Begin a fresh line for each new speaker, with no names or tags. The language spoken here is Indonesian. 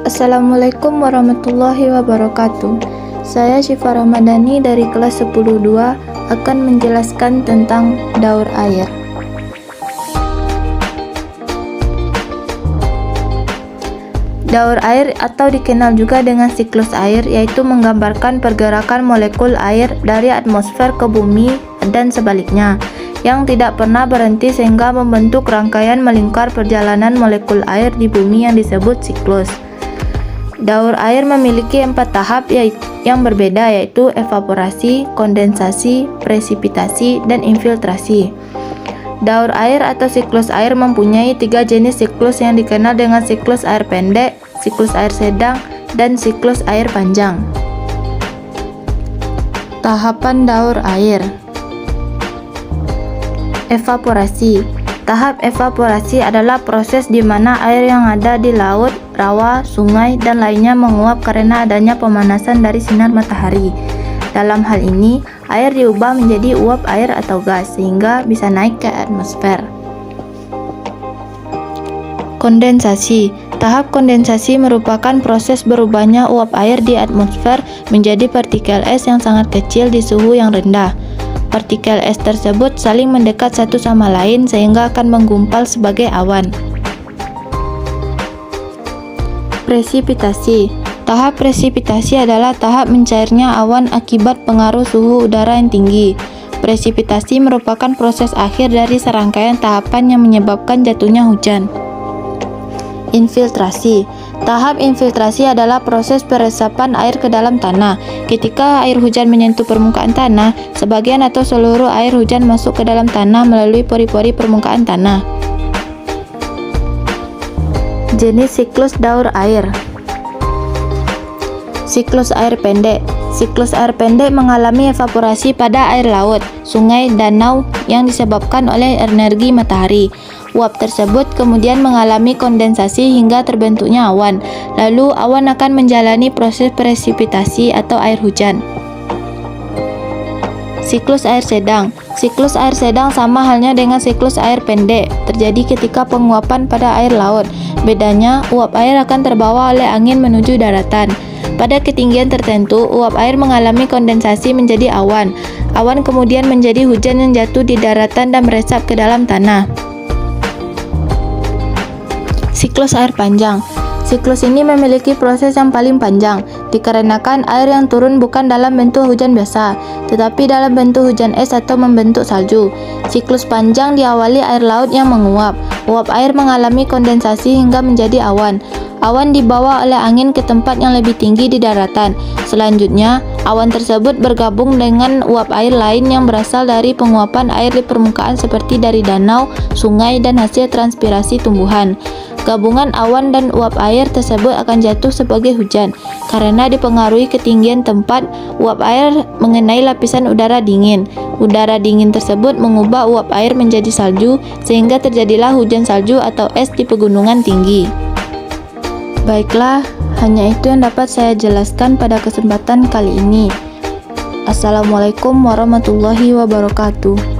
Assalamualaikum warahmatullahi wabarakatuh. Saya Syifa Ramadhani dari kelas 10-2 akan menjelaskan tentang daur air. Daur air atau dikenal juga dengan siklus air, yaitu menggambarkan pergerakan molekul air dari atmosfer ke bumi dan sebaliknya, yang tidak pernah berhenti sehingga membentuk rangkaian melingkar perjalanan molekul air di bumi yang disebut siklus. Daur air memiliki 4 tahap yang berbeda, yaitu evaporasi, kondensasi, presipitasi, dan infiltrasi. Daur air atau siklus air mempunyai 3 jenis siklus yang dikenal dengan siklus air pendek, siklus air sedang, dan siklus air panjang. Tahapan daur air. Evaporasi. Tahap evaporasi adalah proses di mana air yang ada di laut, rawa, sungai, dan lainnya menguap karena adanya pemanasan dari sinar matahari. Dalam hal ini, air diubah menjadi uap air atau gas sehingga bisa naik ke atmosfer. Kondensasi. Tahap kondensasi merupakan proses berubahnya uap air di atmosfer menjadi partikel es yang sangat kecil di suhu yang rendah. Partikel es tersebut saling mendekat satu sama lain sehingga akan menggumpal sebagai awan. Presipitasi. Tahap presipitasi adalah tahap mencairnya awan akibat pengaruh suhu udara yang tinggi. Presipitasi merupakan proses akhir dari serangkaian tahapan yang menyebabkan jatuhnya hujan. Infiltrasi. Tahap infiltrasi adalah proses peresapan air ke dalam tanah. Ketika air hujan menyentuh permukaan tanah, sebagian atau seluruh air hujan masuk ke dalam tanah melalui pori-pori permukaan tanah. Jenis siklus daur air. Siklus air pendek. Siklus air pendek mengalami evaporasi pada air laut, sungai, danau yang disebabkan oleh energi matahari. Uap tersebut kemudian mengalami kondensasi hingga terbentuknya awan. Lalu awan akan menjalani proses presipitasi atau air hujan. Siklus air sedang. Siklus air sedang sama halnya dengan siklus air pendek, terjadi ketika penguapan pada air laut. Bedanya, uap air akan terbawa oleh angin menuju daratan. Pada ketinggian tertentu, uap air mengalami kondensasi menjadi awan. Awan kemudian menjadi hujan yang jatuh di daratan dan meresap ke dalam tanah. Siklus air panjang. Siklus ini memiliki proses yang paling panjang, dikarenakan air yang turun bukan dalam bentuk hujan biasa, tetapi dalam bentuk hujan es atau membentuk salju. Siklus panjang diawali air laut yang menguap. Uap air mengalami kondensasi hingga menjadi awan. Awan dibawa oleh angin ke tempat yang lebih tinggi di daratan. Selanjutnya, awan tersebut bergabung dengan uap air lain yang berasal dari penguapan air di permukaan seperti dari danau, sungai, dan hasil transpirasi tumbuhan. Gabungan awan dan uap air tersebut akan jatuh sebagai hujan. Karena dipengaruhi ketinggian tempat, uap air mengenai lapisan udara dingin. Udara dingin tersebut mengubah uap air menjadi salju, sehingga terjadilah hujan salju atau es di pegunungan tinggi. Baiklah, hanya itu yang dapat saya jelaskan pada kesempatan kali ini. Assalamualaikum warahmatullahi wabarakatuh.